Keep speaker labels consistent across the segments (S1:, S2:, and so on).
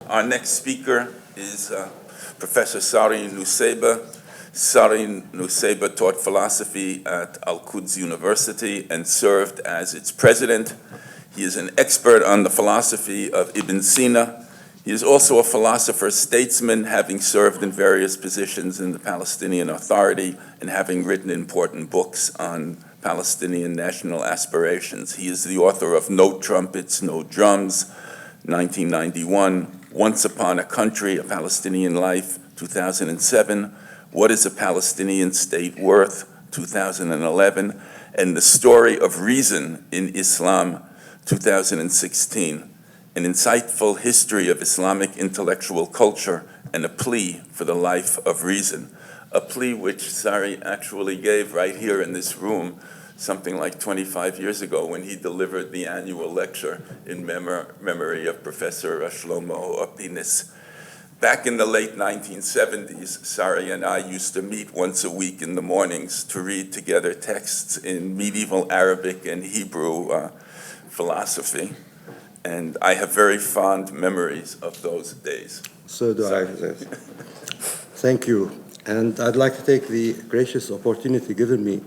S1: Our next speaker is Professor Sari Nusseibeh. Sari Nusseibeh taught philosophy at Al-Quds University and served as its president. He is an expert on the philosophy of Ibn Sina. He is also a philosopher-statesman, having served in various positions in the Palestinian Authority and having written important books on Palestinian national aspirations. He is the author of No Trumpets, No Drums, 1991, Once Upon a Country, A Palestinian Life, 2007, What is a Palestinian State Worth, 2011, and The Story of Reason in Islam, 2016, An Insightful History of Islamic Intellectual Culture and a Plea for the Life of Reason, a plea which Sari actually gave right here in this room something like 25 years ago when he delivered the annual lecture in memory of Professor Shlomo Pinis. Back in the late 1970s, Sari and I used to meet once a week in the mornings to read together texts in medieval Arabic and Hebrew philosophy. And I have very fond memories of those days.
S2: So do I. Thank you. And I'd like to take the gracious opportunity given me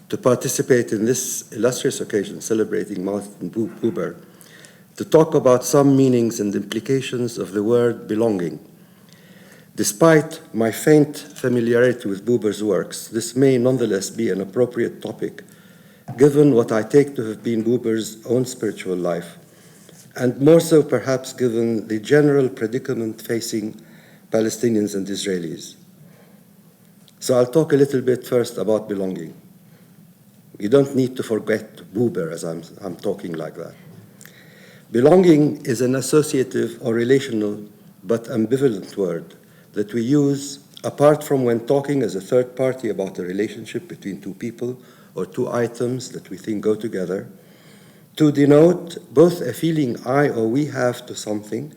S2: to participate in this illustrious occasion celebrating Martin Buber, to talk about some meanings and implications of the word belonging. Despite my faint familiarity with Buber's works, this may nonetheless be an appropriate topic, given what I take to have been Buber's own spiritual life, and more so perhaps given the general predicament facing Palestinians and Israelis. So I'll talk a little bit first about belonging. You don't need to forget Buber as I'm talking like that. Belonging is an associative or relational but ambivalent word that we use apart from when talking as a third party about a relationship between two people or two items that we think go together, to denote both a feeling I or we have to something,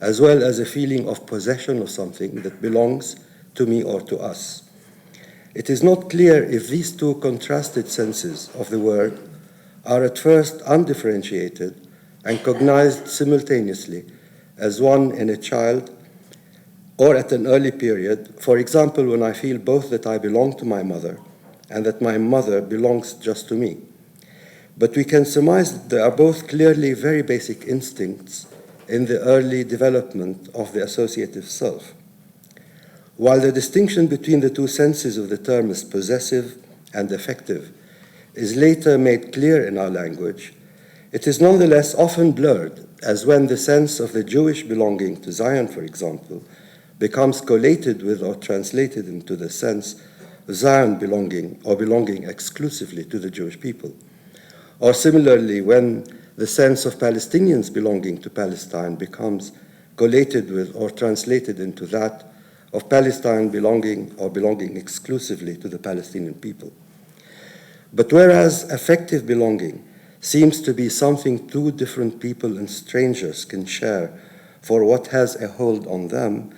S2: as well as a feeling of possession of something that belongs to me or to us. It is not clear if these two contrasted senses of the word are at first undifferentiated and cognized simultaneously as one in a child or at an early period, for example, when I feel both that I belong to my mother and that my mother belongs just to me. But we can surmise that they are both clearly very basic instincts in the early development of the associative self. While the distinction between the two senses of the term is possessive and affective is later made clear in our language, it is nonetheless often blurred, as when the sense of the Jewish belonging to Zion, for example, becomes collated with or translated into the sense of Zion belonging or belonging exclusively to the Jewish people. Or similarly, when the sense of Palestinians belonging to Palestine becomes collated with or translated into that of Palestine belonging or belonging exclusively to the Palestinian people. But whereas affective belonging seems to be something two different people and strangers can share for what has a hold on them,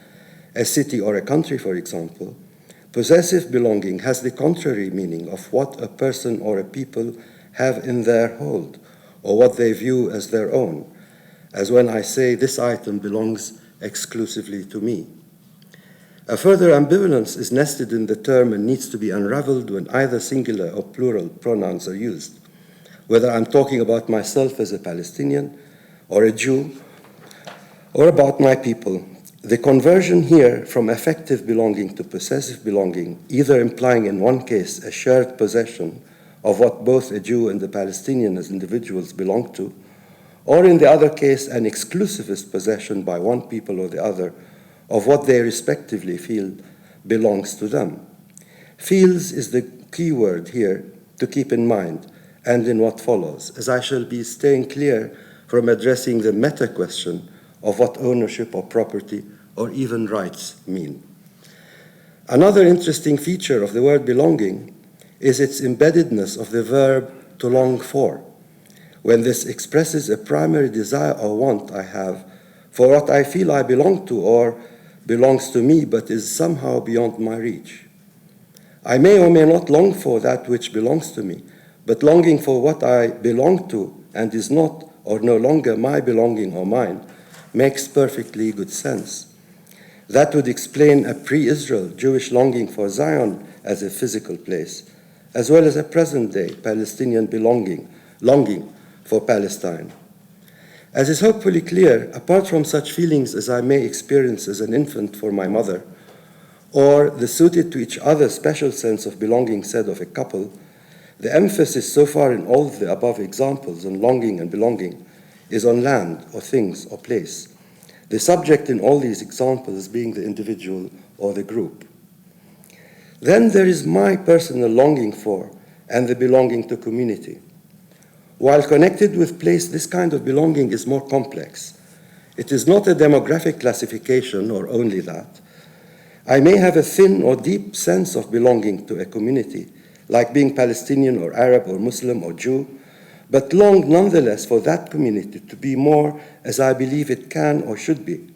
S2: a city or a country, for example, possessive belonging has the contrary meaning of what a person or a people have in their hold, or what they view as their own, as when I say this item belongs exclusively to me. A further ambivalence is nested in the term and needs to be unraveled when either singular or plural pronouns are used, whether I'm talking about myself as a Palestinian or a Jew, or about my people. The conversion here from affective belonging to possessive belonging, either implying in one case a shared possession of what both a Jew and the Palestinian as individuals belong to, or in the other case an exclusivist possession by one people or the other of what they respectively feel belongs to them. Feels is the key word here to keep in mind and in what follows, as I shall be staying clear from addressing the meta question of what ownership or property or even rights mean. Another interesting feature of the word belonging is its embeddedness of the verb to long for, when this expresses a primary desire or want I have for what I feel I belong to or belongs to me but is somehow beyond my reach. I may or may not long for that which belongs to me, but longing for what I belong to and is not or no longer my belonging or mine makes perfectly good sense. That would explain a pre-Israel Jewish longing for Zion as a physical place, as well as a present-day Palestinian longing for Palestine. As is hopefully clear, apart from such feelings as I may experience as an infant for my mother, or the suited to each other special sense of belonging said of a couple, the emphasis so far in all the above examples on longing and belonging is on land or things or place, the subject in all these examples being the individual or the group. Then there is my personal longing for and the belonging to community. While connected with place, this kind of belonging is more complex. It is not a demographic classification or only that. I may have a thin or deep sense of belonging to a community, like being Palestinian or Arab or Muslim or Jew, but long nonetheless for that community to be more as I believe it can or should be,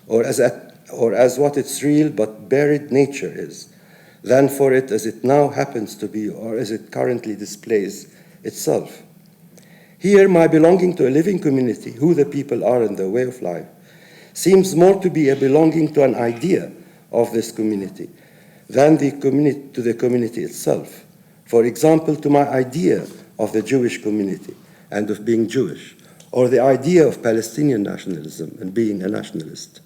S2: or as what its real but buried nature is, than for it as it now happens to be or as it currently displays itself. Here, my belonging to a living community, who the people are and their way of life, seems more to be a belonging to an idea of this community than to the community itself. For example, to my idea of the Jewish community and of being Jewish, or the idea of Palestinian nationalism and being a nationalist.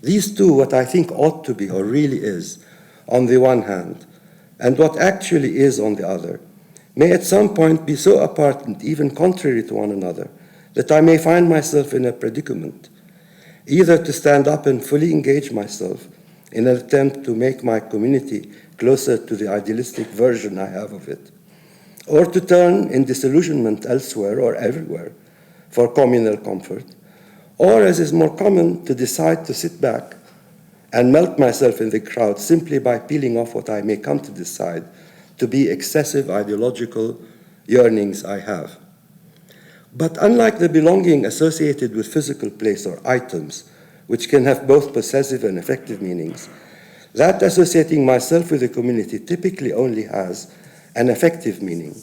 S2: These two, what I think ought to be or really is, on the one hand, and what actually is on the other, may at some point be so apart and even contrary to one another that I may find myself in a predicament, either to stand up and fully engage myself in an attempt to make my community closer to the idealistic version I have of it, or to turn in disillusionment elsewhere or everywhere for communal comfort, or, as is more common, to decide to sit back and melt myself in the crowd simply by peeling off what I may come to decide to be excessive ideological yearnings I have. But unlike the belonging associated with physical place or items, which can have both possessive and effective meanings, that associating myself with a community typically only has an effective meaning.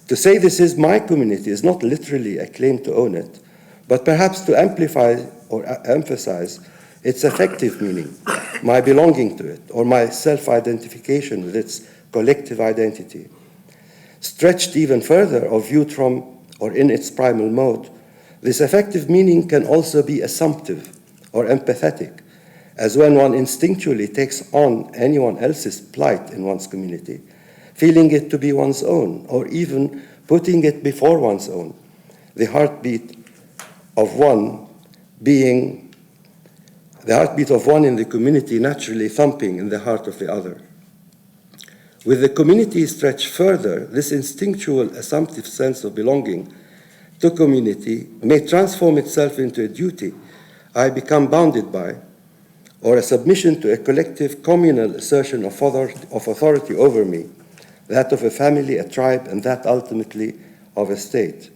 S2: To say this is my community is not literally a claim to own it, but perhaps to amplify or emphasize its effective meaning, my belonging to it, or my self-identification with its collective identity. Stretched even further or viewed from or in its primal mode, this effective meaning can also be assumptive or empathetic, as when one instinctually takes on anyone else's plight in one's community, feeling it to be one's own, or even putting it before one's own, the heartbeat of one in the community naturally thumping in the heart of the other. With the community stretched further, this instinctual assumptive sense of belonging to community may transform itself into a duty I become bounded by, or a submission to a collective communal assertion of authority over me, that of a family, a tribe, and that ultimately of a state.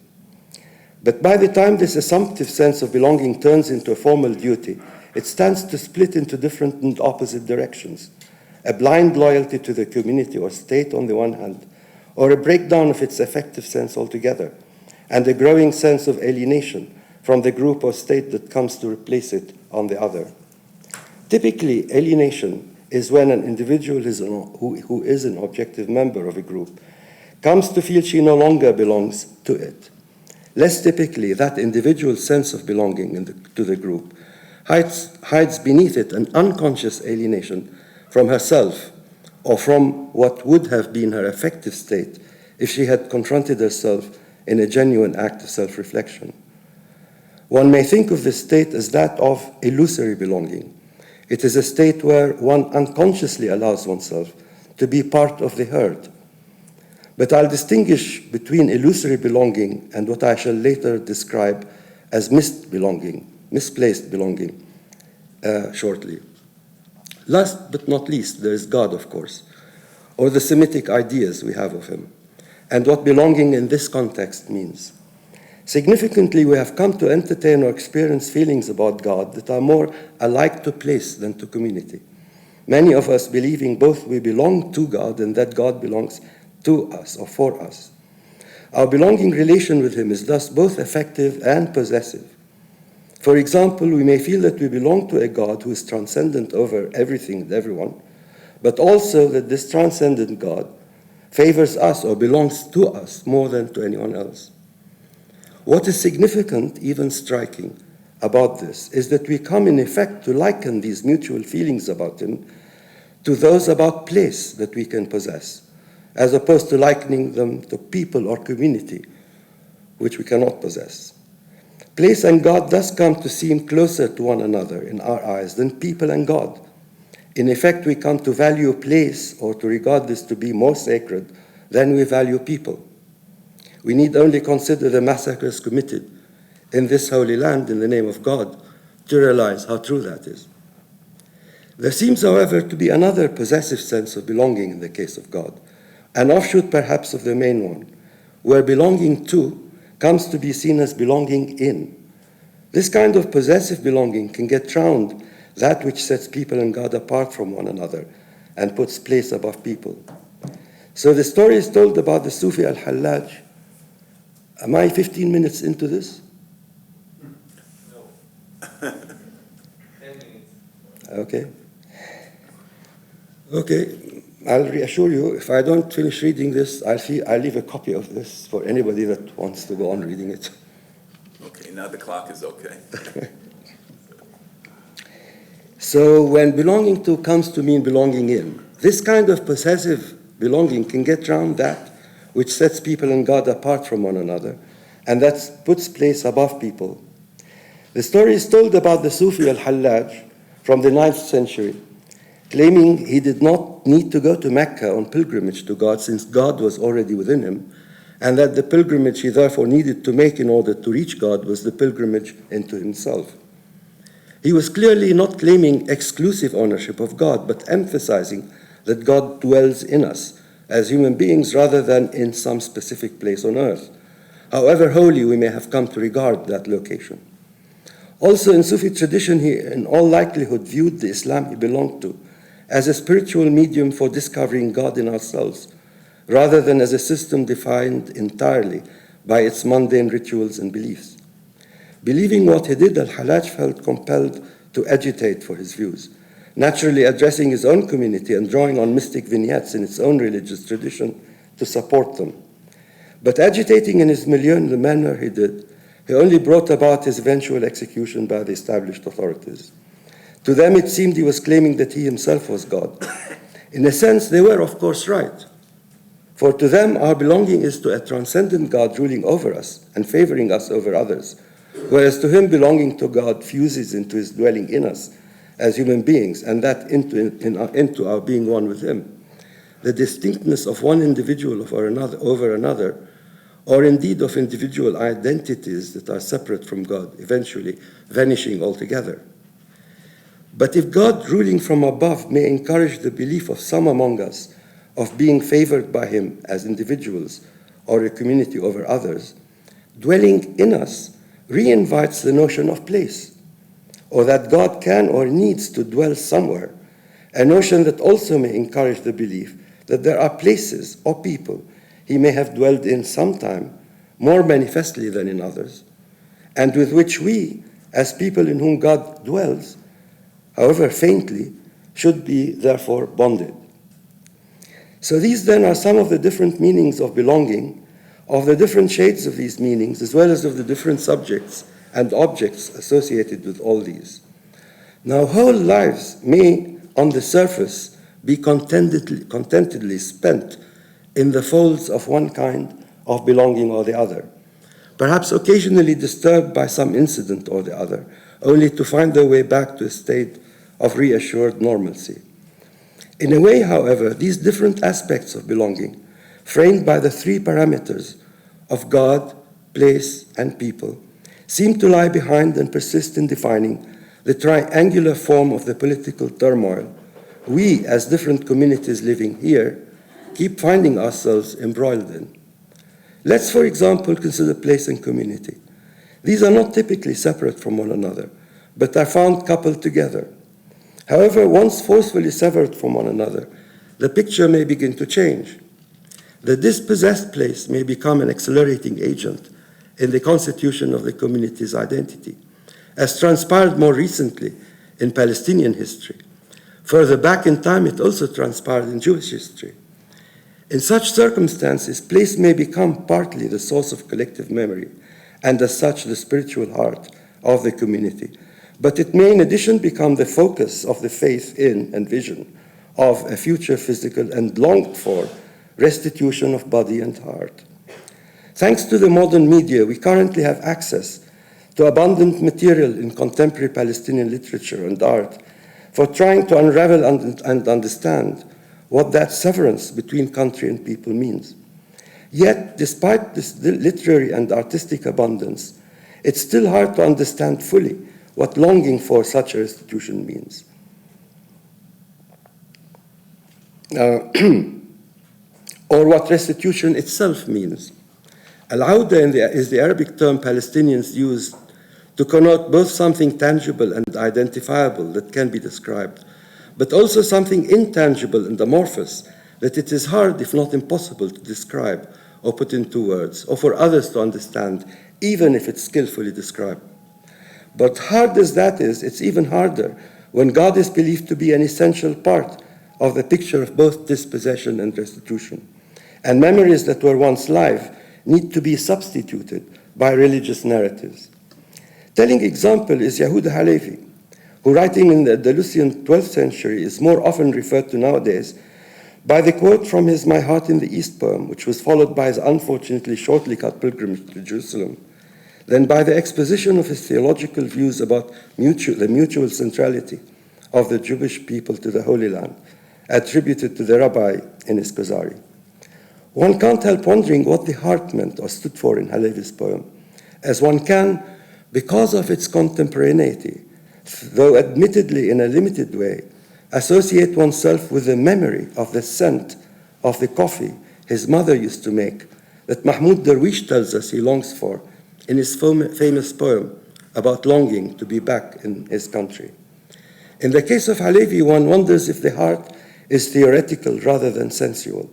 S2: But by the time this assumptive sense of belonging turns into a formal duty, it stands to split into different and opposite directions. A blind loyalty to the community or state on the one hand, or a breakdown of its effective sense altogether, and a growing sense of alienation from the group or state that comes to replace it on the other. Typically, alienation is when an individual who is an objective member of a group comes to feel she no longer belongs to it. Less typically, that individual's sense of belonging to the group hides beneath it an unconscious alienation from herself or from what would have been her effective state if she had confronted herself in a genuine act of self-reflection. One may think of this state as that of illusory belonging. It is a state where one unconsciously allows oneself to be part of the herd. But I'll distinguish between illusory belonging and what I shall later describe as misplaced belonging shortly. Last but not least, there is God, of course, or the Semitic ideas we have of him, and what belonging in this context means. Significantly, we have come to entertain or experience feelings about God that are more alike to place than to community. Many of us believing both we belong to God and that God belongs to us or for us. Our belonging relation with him is thus both effective and possessive. For example, we may feel that we belong to a God who is transcendent over everything and everyone, but also that this transcendent God favors us or belongs to us more than to anyone else. What is significant, even striking, about this is that we come in effect to liken these mutual feelings about him to those about place that we can possess, as opposed to likening them to people or community, which we cannot possess. Place and God thus come to seem closer to one another in our eyes than people and God. In effect, we come to value place or to regard this to be more sacred than we value people. We need only consider the massacres committed in this holy land in the name of God to realize how true that is. There seems, however, to be another possessive sense of belonging in the case of God, an offshoot perhaps of the main one, where belonging to comes to be seen as belonging in. This kind of possessive belonging can get round that which sets people and God apart from one another and puts place above people. So the story is told about the Sufi al-Hallaj. Am I 15 minutes into this?
S3: No. 10 minutes.
S2: Okay. Okay, I'll reassure you, if I don't finish reading this, I'll leave a copy of this for anybody that wants to go on reading it.
S1: Okay, now the clock is okay.
S2: So when belonging to comes to mean belonging in, this kind of possessive belonging can get around that which sets people and God apart from one another, and that puts place above people. The story is told about the Sufi al-Hallaj from the 9th century, claiming he did not need to go to Mecca on pilgrimage to God since God was already within him, and that the pilgrimage he therefore needed to make in order to reach God was the pilgrimage into himself. He was clearly not claiming exclusive ownership of God, but emphasizing that God dwells in us as human beings rather than in some specific place on earth, however holy we may have come to regard that location. Also in Sufi tradition, he in all likelihood viewed the Islam he belonged to as a spiritual medium for discovering God in ourselves, rather than as a system defined entirely by its mundane rituals and beliefs. Believing what he did, al-Hallaj felt compelled to agitate for his views, naturally addressing his own community and drawing on mystic vignettes in its own religious tradition to support them. But agitating in his milieu in the manner he did, he only brought about his eventual execution by the established authorities. To them, it seemed he was claiming that he himself was God. In a sense, they were, of course, right. For to them, our belonging is to a transcendent God ruling over us and favoring us over others, whereas to him, belonging to God fuses into his dwelling in us as human beings, and that into our being one with him. The distinctness of one individual over another, or indeed of individual identities that are separate from God, eventually vanishing altogether. But if God ruling from above may encourage the belief of some among us of being favored by him as individuals or a community over others, dwelling in us re-invites the notion of place, or that God can or needs to dwell somewhere, a notion that also may encourage the belief that there are places or people he may have dwelled in sometime, more manifestly than in others, and with which we, as people in whom God dwells, however faintly, should be therefore bonded. So these then are some of the different meanings of belonging, of the different shades of these meanings, as well as of the different subjects and objects associated with all these. Now, whole lives may, on the surface, be contentedly spent in the folds of one kind of belonging or the other, perhaps occasionally disturbed by some incident or the other, only to find their way back to a state of reassured normalcy. In a way, however, these different aspects of belonging, framed by the three parameters of God, place, and people, seem to lie behind and persist in defining the triangular form of the political turmoil we, as different communities living here, keep finding ourselves embroiled in. Let's, for example, consider place and community. These are not typically separate from one another, but are found coupled together. However, once forcefully severed from one another, the picture may begin to change. The dispossessed place may become an accelerating agent in the constitution of the community's identity, as transpired more recently in Palestinian history. Further back in time, it also transpired in Jewish history. In such circumstances, place may become partly the source of collective memory, and as such, the spiritual heart of the community. But it may, in addition, become the focus of the faith in and vision of a future physical and longed-for restitution of body and heart. Thanks to the modern media, we currently have access to abundant material in contemporary Palestinian literature and art for trying to unravel and understand what that severance between country and people means. Yet, despite this literary and artistic abundance, it's still hard to understand fully what longing for such a restitution means. Or what restitution itself means. Al-Awda is the Arabic term Palestinians use to connote both something tangible and identifiable that can be described, but also something intangible and amorphous that it is hard, if not impossible, to describe or put into words, or for others to understand, even if it's skillfully described. But hard as that is, it's even harder when God is believed to be an essential part of the picture of both dispossession and restitution. And memories that were once live need to be substituted by religious narratives. Telling example is Yehuda Halevi, who, writing in the Andalusian 12th century, is more often referred to nowadays by the quote from his My Heart in the East poem, which was followed by his unfortunately shortly cut pilgrimage to Jerusalem, than by the exposition of his theological views about the mutual centrality of the Jewish people to the Holy Land, attributed to the rabbi in his Sari. One can't help wondering what the heart meant or stood for in Halevi's poem, as one can, because of its contemporaneity, though admittedly in a limited way, associate oneself with the memory of the scent of the coffee his mother used to make, that Mahmoud Darwish tells us he longs for in his famous poem about longing to be back in his country. In the case of Halevi, one wonders if the heart is theoretical rather than sensual.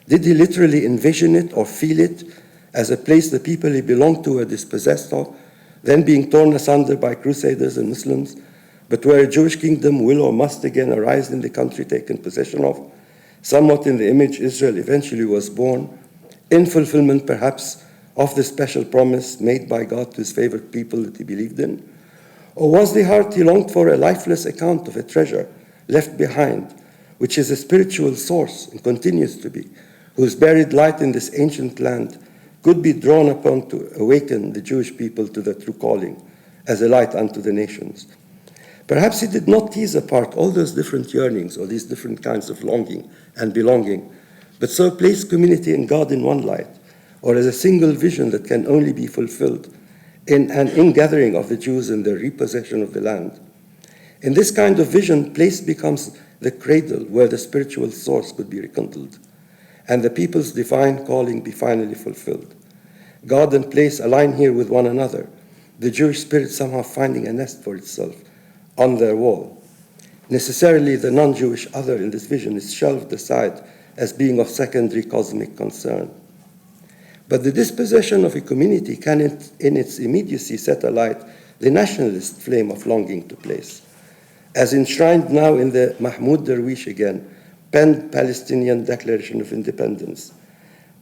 S2: Did he literally envision it or feel it as a place the people he belonged to were dispossessed of, then being torn asunder by crusaders and Muslims, but where a Jewish kingdom will or must again arise in the country taken possession of, somewhat in the image Israel eventually was born, in fulfillment perhaps of the special promise made by God to his favored people that he believed in? Or was the heart he longed for a lifeless account of a treasure left behind, which is a spiritual source and continues to be, whose buried light in this ancient land could be drawn upon to awaken the Jewish people to their true calling as a light unto the nations? Perhaps he did not tease apart all those different yearnings or these different kinds of longing and belonging, but so placed community and God in one light, or as a single vision that can only be fulfilled in an ingathering of the Jews in the repossession of the land. In this kind of vision, place becomes the cradle where the spiritual source could be rekindled, and the people's divine calling be finally fulfilled. God and place align here with one another, the Jewish spirit somehow finding a nest for itself on their wall. Necessarily, the non-Jewish other in this vision is shelved aside as being of secondary cosmic concern. But the dispossession of a community can, in its immediacy, set alight the nationalist flame of longing to place, as enshrined now in the Mahmoud Darwish again penned Palestinian Declaration of Independence,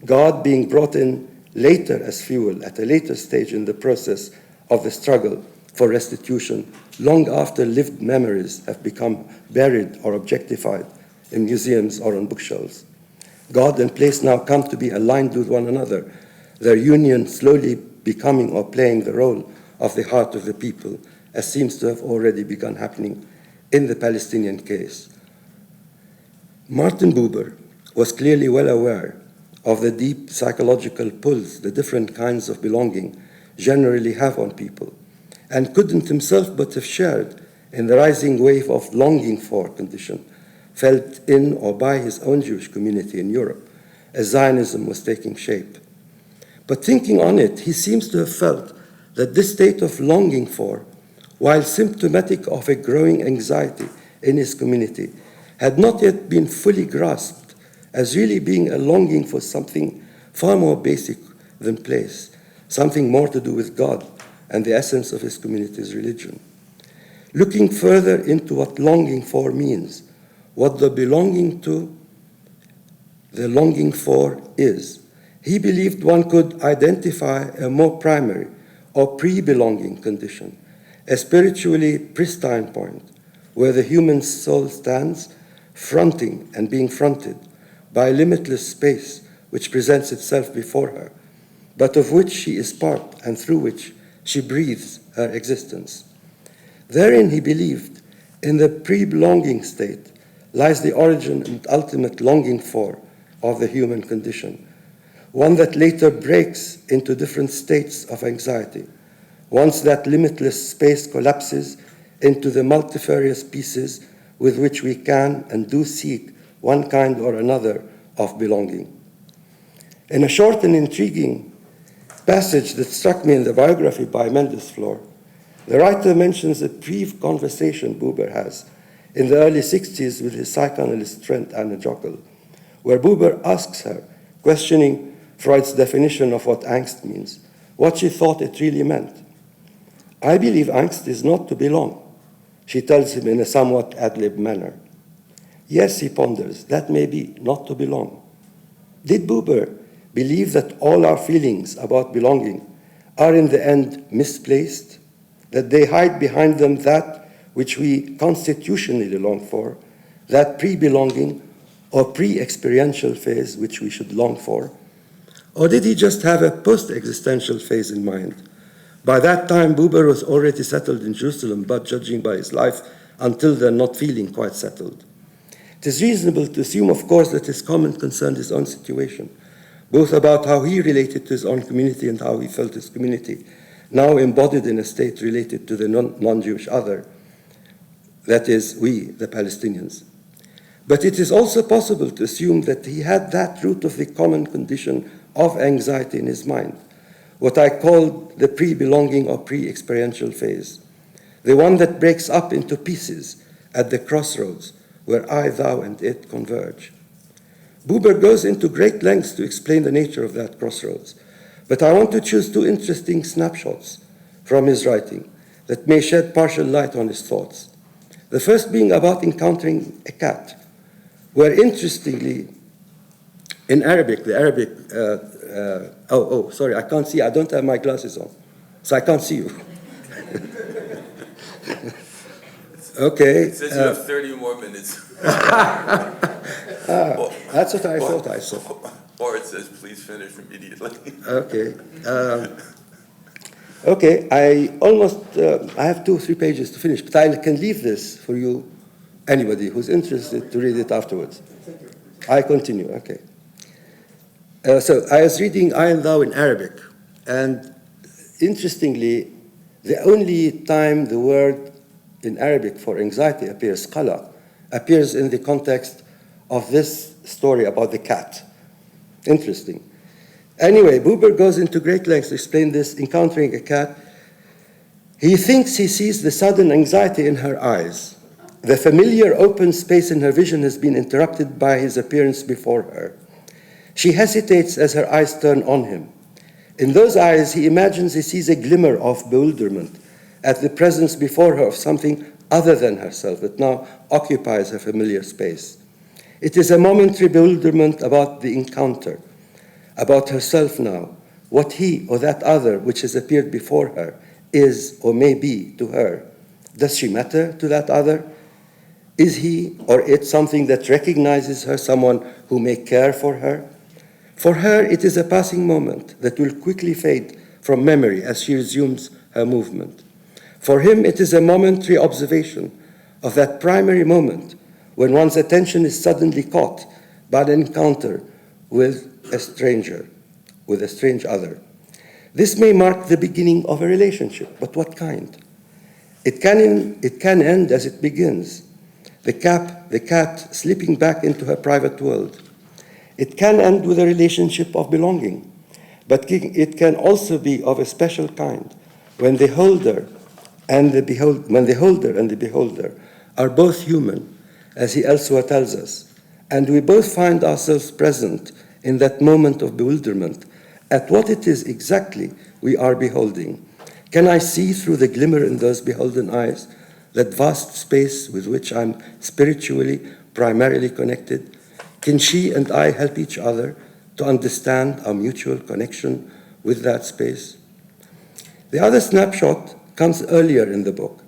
S2: God being brought in later as fuel at a later stage in the process of the struggle for restitution, long after lived memories have become buried or objectified in museums or on bookshelves. God and place now come to be aligned with one another, their union slowly becoming or playing the role of the heart of the people, as seems to have already begun happening in the Palestinian case. Martin Buber was clearly well aware of the deep psychological pulls the different kinds of belonging generally have on people, and couldn't himself but have shared in the rising wave of longing for condition felt in or by his own Jewish community in Europe as Zionism was taking shape. But thinking on it, he seems to have felt that this state of longing for, while symptomatic of a growing anxiety in his community, had not yet been fully grasped as really being a longing for something far more basic than place, something more to do with God, and the essence of his community's religion. Looking further into what longing for means, what the longing for is, he believed one could identify a more primary or pre-belonging condition, a spiritually pristine point, where the human soul stands fronting and being fronted by a limitless space which presents itself before her, but of which she is part and through which she breathes her existence. Therein, he believed, in the pre-belonging state lies the origin and ultimate longing for of the human condition, one that later breaks into different states of anxiety, once that limitless space collapses into the multifarious pieces with which we can and do seek one kind or another of belonging. In a short and intriguing passage that struck me in the biography by Mendes-Flohr, the writer mentions a brief conversation Buber has in the early 60s with his psychoanalyst friend Anna Jockel, where Buber asks her, questioning Freud's definition of what angst means, what she thought it really meant. "I believe angst is not to belong," she tells him in a somewhat ad-lib manner. "Yes," he ponders, "that may be, not to belong." Did Buber believe that all our feelings about belonging are in the end misplaced, that they hide behind them that which we constitutionally long for, that pre-belonging or pre-experiential phase which we should long for? Or did he just have a post-existential phase in mind? By that time, Buber was already settled in Jerusalem, but judging by his life, until then not feeling quite settled. It is reasonable to assume, of course, that his comment concerned his own situation, both about how he related to his own community and how he felt his community, now embodied in a state related to the non-Jewish other, that is, we, the Palestinians. But it is also possible to assume that he had that root of the common condition of anxiety in his mind, what I call the pre-belonging or pre-experiential phase, the one that breaks up into pieces at the crossroads where I, thou, and it converge. Buber goes into great lengths to explain the nature of that crossroads, but I want to choose two interesting snapshots from his writing that may shed partial light on his thoughts. The first being about encountering a cat, where interestingly, in Arabic, the Arabic, sorry, I can't see, I don't have my glasses on, so I can't see you. Okay.
S1: It says you have 30 more minutes.
S2: That's what I thought I saw.
S1: Or it says, please finish immediately.
S2: Okay. Okay, I have 2 or 3 pages to finish, but I can leave this for you, anybody who's interested, to read it afterwards. I continue, okay. So I was reading I and Thou in Arabic, and interestingly, the only time the word in Arabic for anxiety appears, qala, appears in the context of this story about the cat. Interesting. Anyway, Buber goes into great lengths to explain this, encountering a cat. He thinks he sees the sudden anxiety in her eyes. The familiar open space in her vision has been interrupted by his appearance before her. She hesitates as her eyes turn on him. In those eyes, he imagines he sees a glimmer of bewilderment at the presence before her of something other than herself that now occupies her familiar space. It is a momentary bewilderment about the encounter, about herself now, what he or that other which has appeared before her is or may be to her. Does she matter to that other? Is he or it something that recognizes her, someone who may care for her? For her, it is a passing moment that will quickly fade from memory as she resumes her movement. For him, it is a momentary observation of that primary moment when one's attention is suddenly caught by an encounter with a stranger, with a strange other. This may mark the beginning of a relationship, but what kind? It can end as it begins, the cat slipping back into her private world. It can end with a relationship of belonging, but it can also be of a special kind when the holder and the beholder are both human, as he elsewhere tells us, and we both find ourselves present in that moment of bewilderment at what it is exactly we are beholding. Can I see through the glimmer in those beholden eyes that vast space with which I'm spiritually, primarily connected? Can she and I help each other to understand our mutual connection with that space? The other snapshot comes earlier in the book.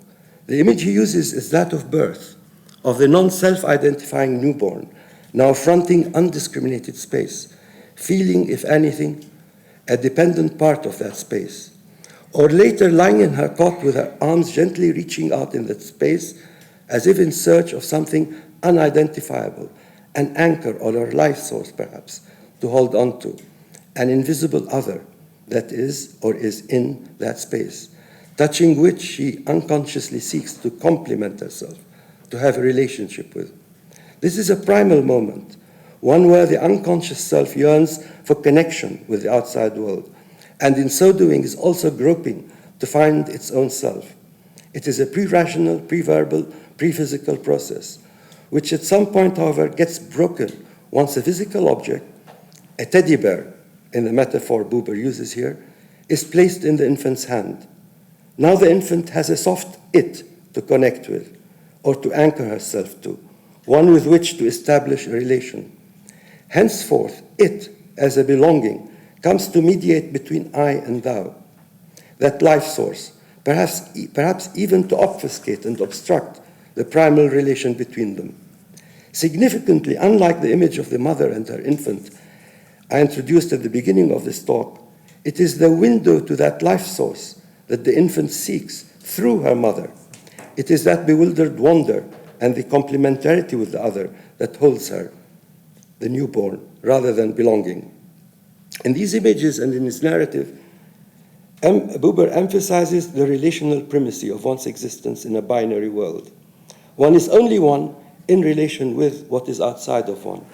S2: The image he uses is that of birth, of the non-self-identifying newborn, now fronting undiscriminated space, feeling, if anything, a dependent part of that space, or later lying in her cot with her arms gently reaching out in that space as if in search of something unidentifiable, an anchor or a life source perhaps, to hold on to, an invisible other that is or is in that space, touching which she unconsciously seeks to complement herself, to have a relationship with. This is a primal moment, one where the unconscious self yearns for connection with the outside world, and in so doing is also groping to find its own self. It is a pre-rational, pre-verbal, pre-physical process, which at some point, however, gets broken once a physical object, a teddy bear, in the metaphor Buber uses here, is placed in the infant's hand. Now the infant has a soft it to connect with, or to anchor herself to, one with which to establish a relation. Henceforth, it, as a belonging, comes to mediate between I and thou, that life source, perhaps even to obfuscate and obstruct the primal relation between them. Significantly, unlike the image of the mother and her infant I introduced at the beginning of this talk, it is the window to that life source that the infant seeks through her mother. It is that bewildered wonder and the complementarity with the other that holds her, the newborn, rather than belonging. In these images and in his narrative, Buber emphasizes the relational primacy of one's existence in a binary world. One is only one in relation with what is outside of one.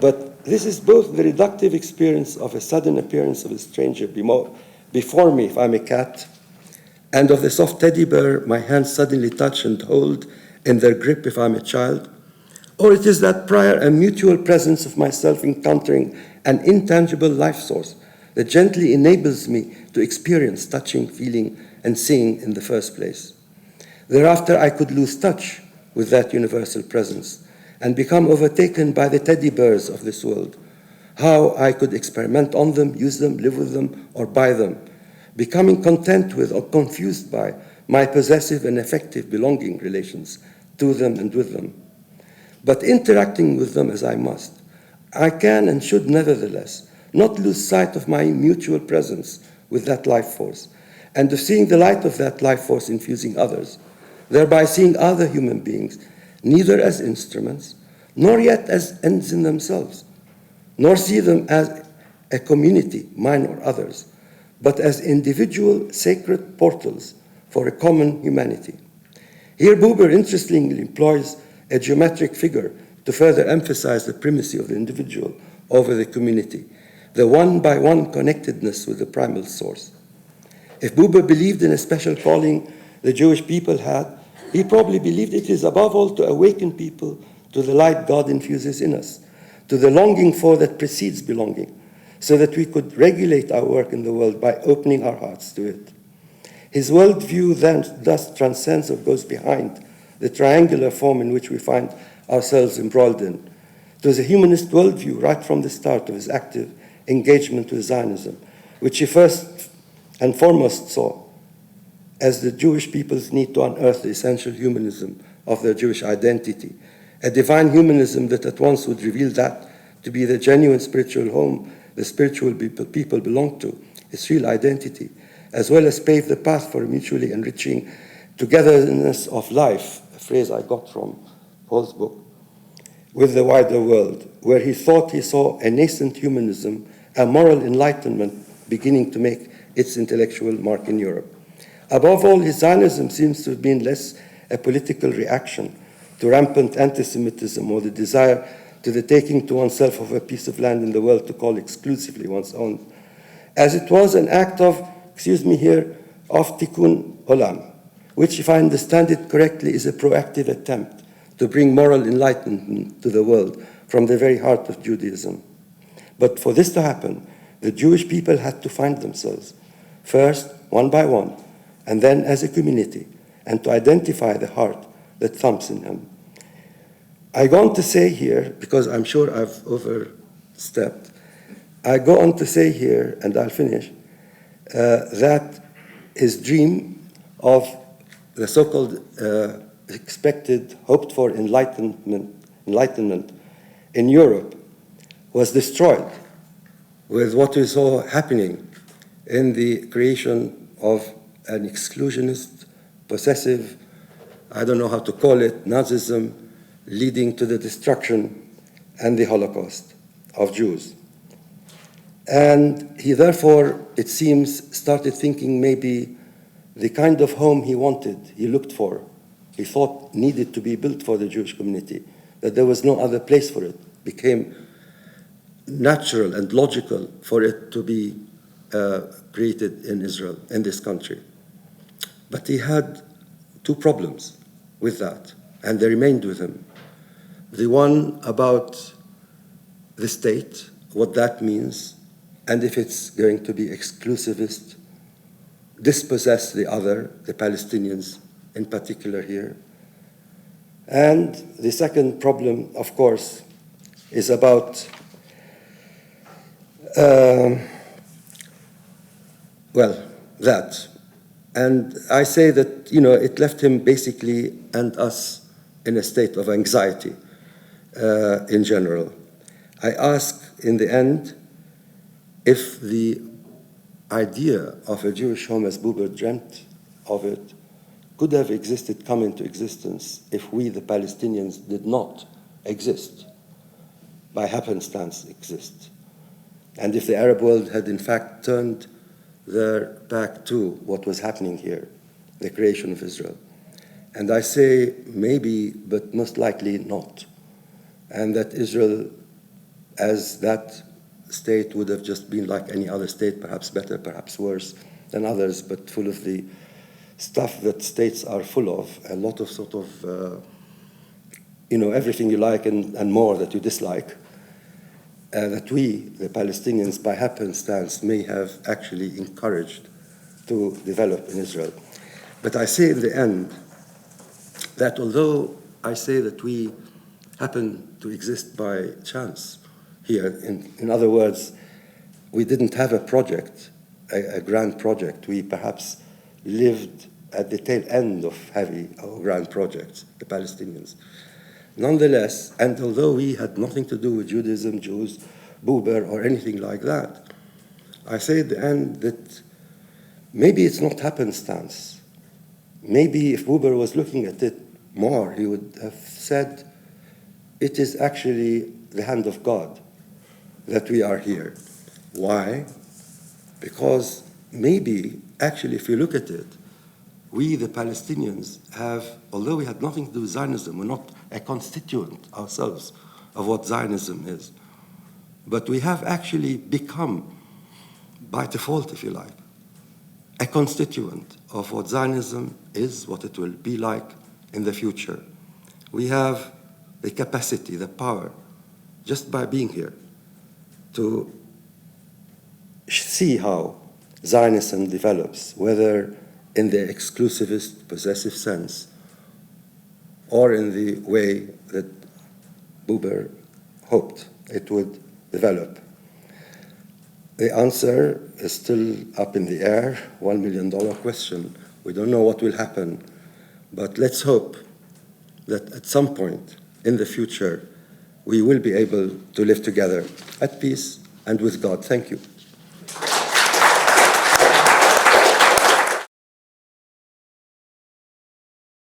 S2: But this is both the reductive experience of a sudden appearance of a stranger before me, if I'm a cat, and of the soft teddy bear my hands suddenly touch and hold in their grip if I'm a child, or it is that prior and mutual presence of myself encountering an intangible life source that gently enables me to experience touching, feeling, and seeing in the first place. Thereafter, I could lose touch with that universal presence and become overtaken by the teddy bears of this world. How I could experiment on them, use them, live with them, or buy them, becoming content with or confused by my possessive and affective belonging relations to them and with them. But interacting with them as I must, I can and should nevertheless not lose sight of my mutual presence with that life force, and of seeing the light of that life force infusing others, thereby seeing other human beings neither as instruments, nor yet as ends in themselves, nor see them as a community, mine or others, but as individual sacred portals for a common humanity. Here Buber interestingly employs a geometric figure to further emphasize the primacy of the individual over the community, the one-by-one connectedness with the primal source. If Buber believed in a special calling the Jewish people had, he probably believed it is above all to awaken people to the light God infuses in us, to the longing for that precedes belonging, so that we could regulate our work in the world by opening our hearts to it. His worldview then thus transcends or goes behind the triangular form in which we find ourselves embroiled in. It was a humanist worldview right from the start of his active engagement with Zionism, which he first and foremost saw as the Jewish people's need to unearth the essential humanism of their Jewish identity, a divine humanism that at once would reveal that to be the genuine spiritual home the spiritual people belong to, its real identity, as well as pave the path for a mutually enriching togetherness of life, a phrase I got from Paul's book, with the wider world, where he thought he saw a nascent humanism, a moral enlightenment beginning to make its intellectual mark in Europe. Above all, his Zionism seems to have been less a political reaction to rampant anti-Semitism or the desire to the taking to oneself of a piece of land in the world to call exclusively one's own, as it was an act of, of tikkun olam, which, if I understand it correctly, is a proactive attempt to bring moral enlightenment to the world from the very heart of Judaism. But for this to happen, the Jewish people had to find themselves. First, one by one, and then as a community, and to identify the heart that thumps in him. I go on to say here, because I'm sure I've overstepped, I go on to say here, and I'll finish, that his dream of the so-called expected, hoped-for enlightenment in Europe was destroyed with what we saw happening in the creation of an exclusionist, possessive, I don't know how to call it, Nazism, leading to the destruction and the Holocaust of Jews. And he therefore, it seems, started thinking maybe the kind of home he wanted, he looked for, he thought needed to be built for the Jewish community, that there was no other place for it, became natural and logical for it to be created in Israel, in this country. But he had two problems with that, and they remained with him. The one about the state, what that means, and if it's going to be exclusivist, dispossess the other, the Palestinians in particular here. And the second problem, of course, is about, that. And I say that, it left him basically and us in a state of anxiety in general. I ask in the end if the idea of a Jewish home as Buber dreamt of it could have existed, come into existence, if we, the Palestinians, did not exist, by happenstance exist. And if the Arab world had in fact turned their back to what was happening here, the creation of Israel. And I say maybe, but most likely not. And that Israel, as that state, would have just been like any other state, perhaps better, perhaps worse than others, but full of the stuff that states are full of, a lot of sort of, everything you like and more that you dislike. That we, the Palestinians, by happenstance, may have actually encouraged to develop in Israel. But I say in the end that although I say that we happen to exist by chance here, in other words, we didn't have a project, a grand project. We perhaps lived at the tail end of heavy or grand projects, the Palestinians. Nonetheless, and although we had nothing to do with Judaism, Jews, Buber, or anything like that, I say at the end that maybe it's not happenstance. Maybe if Buber was looking at it more, he would have said, it is actually the hand of God that we are here. Why? Because maybe, actually, if you look at it, we, the Palestinians, have, although we had nothing to do with Zionism, we're not a constituent ourselves of what Zionism is, but we have actually become, by default, if you like, a constituent of what Zionism is, what it will be like in the future. We have the capacity, the power, just by being here, to see how Zionism develops, whether in the exclusivist, possessive sense, or in the way that Buber hoped it would develop. The answer is still up in the air, $1 million question. We don't know what will happen, but let's hope that at some point in the future, we will be able to live together at peace and with God. Thank you.